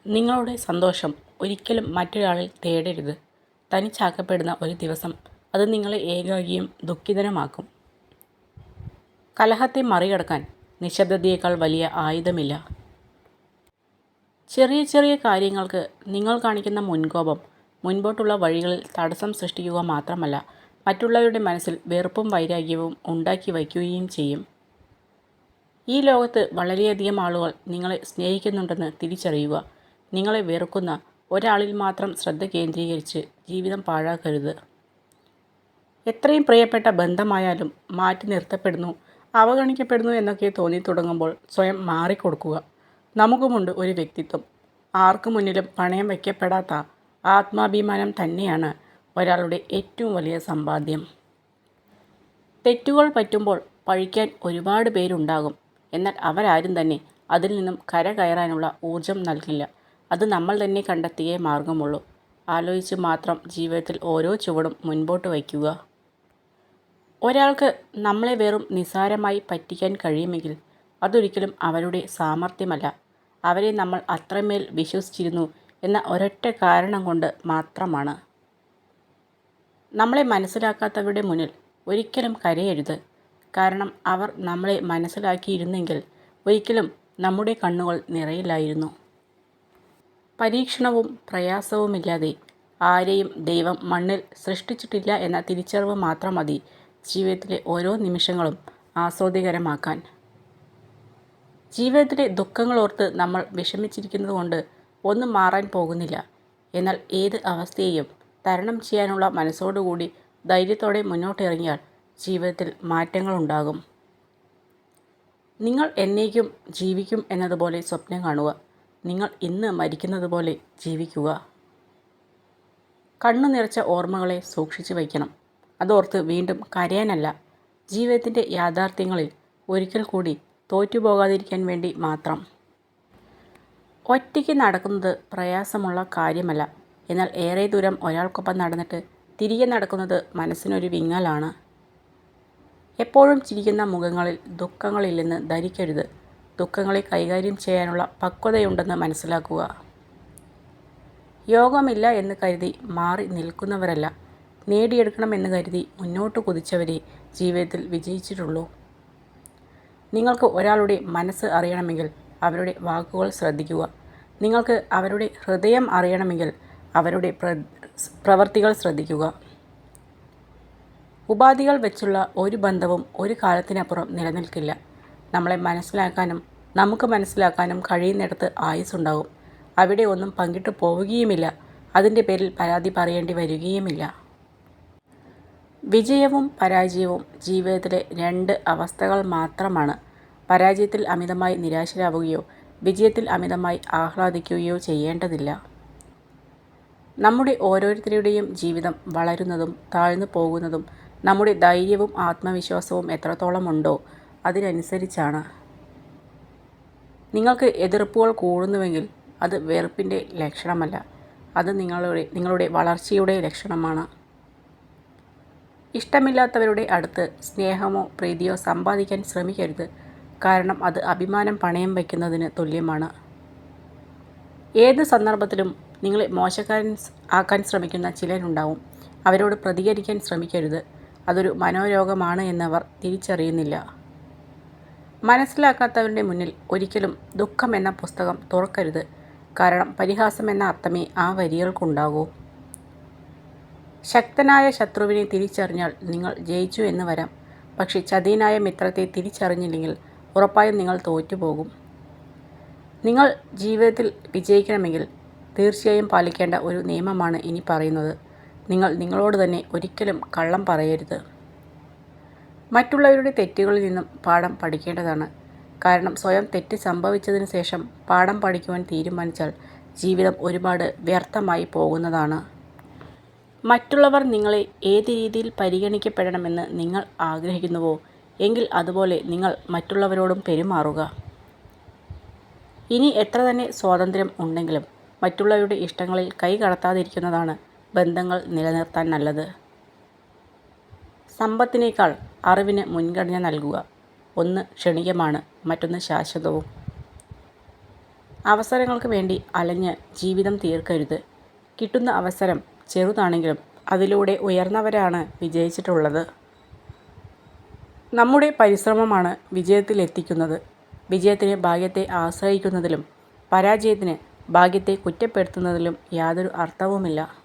നിങ്ങളുടെ സന്തോഷം ഒരിക്കലും മറ്റൊരാളിൽ തേടരുത്. തനിച്ചാക്കപ്പെടുന്ന ഒരു ദിവസം അത് നിങ്ങളെ ഏകാകിയും ദുഃഖിതനുമാക്കും. കലഹത്തെ മറികടക്കാൻ നിശബ്ദതയേക്കാൾ വലിയ ആയുധമില്ല. ചെറിയ ചെറിയ കാര്യങ്ങൾക്ക് നിങ്ങൾ കാണിക്കുന്ന മുൻകോപം മുൻപോട്ടുള്ള വഴികളിൽ തടസ്സം സൃഷ്ടിക്കുക മാത്രമല്ല, മറ്റുള്ളവരുടെ മനസ്സിൽ വെറുപ്പും വൈരാഗ്യവും ഉണ്ടാക്കി വയ്ക്കുകയും ചെയ്യും. ഈ ലോകത്ത് വളരെയധികം ആളുകൾ നിങ്ങളെ സ്നേഹിക്കുന്നുണ്ടെന്ന് തിരിച്ചറിയുക. നിങ്ങളെ വെറുക്കുന്ന ഒരാളിൽ മാത്രം ശ്രദ്ധ കേന്ദ്രീകരിച്ച് ജീവിതം പാഴാക്കരുത്. എത്രയും പ്രിയപ്പെട്ട ബന്ധമായാലും മാറ്റി നിർത്തപ്പെടുന്നു, അവഗണിക്കപ്പെടുന്നു എന്നൊക്കെ തോന്നിത്തുടങ്ങുമ്പോൾ സ്വയം മാറിക്കൊടുക്കുക. നമുക്കുമുണ്ട് ഒരു വ്യക്തിത്വം. ആർക്കു മുന്നിലും പണയം വയ്ക്കപ്പെടാത്ത ആത്മാഭിമാനം തന്നെയാണ് ഒരാളുടെ ഏറ്റവും വലിയ സമ്പാദ്യം. തെറ്റുകൾ പറ്റുമ്പോൾ പഴിക്കാൻ ഒരുപാട് പേരുണ്ടാകും. എന്നാൽ അവരാരും തന്നെ അതിൽ നിന്നും കരകയറാനുള്ള ഊർജം നൽകില്ല. അത് നമ്മൾ തന്നെ കണ്ടെത്തിയേ മാർഗമുള്ളൂ. ആലോചിച്ച് മാത്രം ജീവിതത്തിൽ ഓരോ ചുവടും മുൻപോട്ട് വയ്ക്കുക. ഒരാൾക്ക് നമ്മളെ വെറും നിസ്സാരമായി പറ്റിക്കാൻ കഴിയുമെങ്കിൽ അതൊരിക്കലും അവരുടെ സാമർഥ്യമല്ല, അവരെ നമ്മൾ അത്രമേൽ വിശ്വസിച്ചിരുന്നു എന്ന ഒരൊറ്റ കാരണം കൊണ്ട് മാത്രമാണ്. നമ്മളെ മനസ്സിലാക്കാത്തവരുടെ മുന്നിൽ ഒരിക്കലും കരയരുത്. കാരണം അവർ നമ്മളെ മനസ്സിലാക്കിയിരുന്നെങ്കിൽ ഒരിക്കലും നമ്മുടെ കണ്ണുകൾ നിറയില്ലായിരുന്നു. പരീക്ഷണവും പ്രയാസവുമില്ലാതെ ആരെയും ദൈവം മണ്ണിൽ സൃഷ്ടിച്ചിട്ടില്ല എന്ന തിരിച്ചറിവ് മാത്രം മതി ജീവിതത്തിലെ ഓരോ നിമിഷങ്ങളും ആസ്വാദ്യകരമാക്കാൻ. ജീവിതത്തിലെ ദുഃഖങ്ങളോർത്ത് നമ്മൾ വിഷമിച്ചിരിക്കുന്നതുകൊണ്ട് ഒന്നും മാറാൻ പോകുന്നില്ല. എന്നാൽ ഏത് അവസ്ഥയെയും തരണം ചെയ്യാനുള്ള മനസ്സോടുകൂടി ധൈര്യത്തോടെ മുന്നോട്ടിറങ്ങിയാൽ ജീവിതത്തിൽ മാറ്റങ്ങളുണ്ടാകും. നിങ്ങൾ എന്നേക്കും ജീവിക്കും എന്നതുപോലെ സ്വപ്നം കാണുക. നിങ്ങൾ ഇന്ന് മരിക്കുന്നത് പോലെ ജീവിക്കുക. കണ്ണു നിറച്ച ഓർമ്മകളെ സൂക്ഷിച്ചു വയ്ക്കണം. അതോർത്ത് വീണ്ടും കരയാനല്ല, ജീവിതത്തിൻ്റെ യാഥാർത്ഥ്യങ്ങളിൽ ഒരിക്കൽ കൂടി തോറ്റുപോകാതിരിക്കാൻ വേണ്ടി മാത്രം. ഒറ്റയ്ക്ക് നടക്കുന്നത് പ്രയാസമുള്ള കാര്യമല്ല. എന്നാൽ ഏറെ ദൂരം ഒരാൾക്കൊപ്പം നടന്നിട്ട് തിരികെ നടക്കുന്നത് മനസ്സിനൊരു വിങ്ങലാണ്. എപ്പോഴും ചിരിക്കുന്ന മുഖങ്ങളിൽ ദുഃഖങ്ങളില്ലെന്ന് ധരിക്കരുത്. ദുഃഖങ്ങളെ കൈകാര്യം ചെയ്യാനുള്ള പക്വതയുണ്ടെന്ന് മനസ്സിലാക്കുക. യോഗമില്ല എന്ന് കരുതി മാറി നിൽക്കുന്നവരല്ല, നേടിയെടുക്കണമെന്ന് കരുതി മുന്നോട്ട് കുതിച്ചവരെ ജീവിതത്തിൽ വിജയിച്ചിട്ടുള്ളൂ. നിങ്ങൾക്ക് ഒരാളുടെ മനസ്സ് അറിയണമെങ്കിൽ അവരുടെ വാക്കുകൾ ശ്രദ്ധിക്കുക. നിങ്ങൾക്ക് അവരുടെ ഹൃദയം അറിയണമെങ്കിൽ അവരുടെ പ്രവൃത്തികൾ ശ്രദ്ധിക്കുക. ഉപാധികൾ വെച്ചുള്ള ഒരു ബന്ധവും ഒരു കാലത്തിനപ്പുറം നിലനിൽക്കില്ല. നമ്മളെ മനസ്സിലാക്കാനും നമുക്ക് മനസ്സിലാക്കാനും കഴിയുന്നിടത്ത് ആയുസ്സുണ്ടാകും. അവിടെ ഒന്നും പങ്കിട്ടു പോവുകയുമില്ല. അതിൻ്റെ പേരിൽ പരാതി പറയേണ്ടി വരികയുമില്ല. വിജയവും പരാജയവും ജീവിതത്തിലെ രണ്ട് അവസ്ഥകൾ മാത്രമാണ്. പരാജയത്തിൽ അമിതമായി നിരാശരാവുകയോ വിജയത്തിൽ അമിതമായി ആഹ്ലാദിക്കുകയോ ചെയ്യേണ്ടതില്ല. നമ്മുടെ ഓരോരുത്തരുടെയും ജീവിതം വളരുന്നതും താഴ്ന്നു പോകുന്നതും നമ്മുടെ ധൈര്യവും ആത്മവിശ്വാസവും എത്രത്തോളം ഉണ്ടോ അതിനനുസരിച്ചാണ്. നിങ്ങൾക്ക് എതിർപ്പുകൾ കൂടുന്നുവെങ്കിൽ അത് വെറുപ്പിൻ്റെ ലക്ഷണമല്ല, അത് നിങ്ങളുടെ വളർച്ചയുടെ ലക്ഷണമാണ്. ഇഷ്ടമില്ലാത്തവരുടെ അടുത്ത് സ്നേഹമോ പ്രീതിയോ സമ്പാദിക്കാൻ ശ്രമിക്കരുത്. കാരണം അത് അഭിമാനം പണയം വയ്ക്കുന്നതിന് തുല്യമാണ്. ഏത് സന്ദർഭത്തിലും നിങ്ങളെ മോശക്കാരൻ ആക്കാൻ ശ്രമിക്കുന്ന ചിലരുണ്ടാവും. അവരോട് പ്രതികരിക്കാൻ ശ്രമിക്കരുത്. അതൊരു മനോരോഗമാണ് എന്നവർ തിരിച്ചറിയുന്നില്ല. മനസ്സിലാക്കാത്തവരുടെ മുന്നിൽ ഒരിക്കലും ദുഃഖം എന്ന പുസ്തകം തുറക്കരുത്. കാരണം പരിഹാസം എന്ന അർത്ഥമേ ആ വരികൾക്കുണ്ടാകൂ. ശക്തനായ ശത്രുവിനെ തിരിച്ചറിഞ്ഞാൽ നിങ്ങൾ ജയിച്ചു എന്ന് വരാം. പക്ഷേ ചതിയനായ മിത്രത്തെ തിരിച്ചറിഞ്ഞില്ലെങ്കിൽ ഉറപ്പായും നിങ്ങൾ തോറ്റുപോകും. നിങ്ങൾ ജീവിതത്തിൽ വിജയിക്കണമെങ്കിൽ തീർച്ചയായും പാലിക്കേണ്ട ഒരു നിയമമാണ് ഇനി പറയുന്നത്. നിങ്ങൾ നിങ്ങളോട് തന്നെ ഒരിക്കലും കള്ളം പറയരുത്. മറ്റുള്ളവരുടെ തെറ്റുകളിൽ നിന്നും പാഠം പഠിക്കേണ്ടതാണ്. കാരണം സ്വയം തെറ്റ് സംഭവിച്ചതിന് ശേഷം പാഠം പഠിക്കുവാൻ തീരുമാനിച്ചാൽ ജീവിതം ഒരുപാട് വ്യർത്ഥമായി പോകുന്നതാണ്. മറ്റുള്ളവർ നിങ്ങളെ ഏത് രീതിയിൽ പരിഗണിക്കപ്പെടണമെന്ന് നിങ്ങൾ ആഗ്രഹിക്കുന്നുവോ എങ്കിൽ അതുപോലെ നിങ്ങൾ മറ്റുള്ളവരോടും പെരുമാറുക. ഇനി എത്ര തന്നെ സ്വാതന്ത്ര്യം ഉണ്ടെങ്കിലും മറ്റുള്ളവരുടെ ഇഷ്ടങ്ങളിൽ കൈ കടത്താതിരിക്കുന്നതാണ് ബന്ധങ്ങൾ നിലനിർത്താൻ നല്ലത്. സമ്പത്തിനേക്കാൾ അറിവിന് മുൻഗണന നൽകുക. ഒന്ന് ക്ഷണികമാണ്, മറ്റൊന്ന് ശാശ്വതവും. അവസരങ്ങൾക്ക് വേണ്ടി അലഞ്ഞ് ജീവിതം തീർക്കരുത്. കിട്ടുന്ന അവസരം ചെറുതാണെങ്കിലും അതിലൂടെ ഉയർന്നവരാണ് വിജയിച്ചിട്ടുള്ളത്. നമ്മുടെ പരിശ്രമമാണ് വിജയത്തിലെത്തിക്കുന്നത്. വിജയത്തിന് ഭാഗ്യത്തെ ആശ്രയിക്കുന്നതിലും പരാജയത്തിന് ഭാഗ്യത്തെ കുറ്റപ്പെടുത്തുന്നതിലും യാതൊരു അർത്ഥവുമില്ല.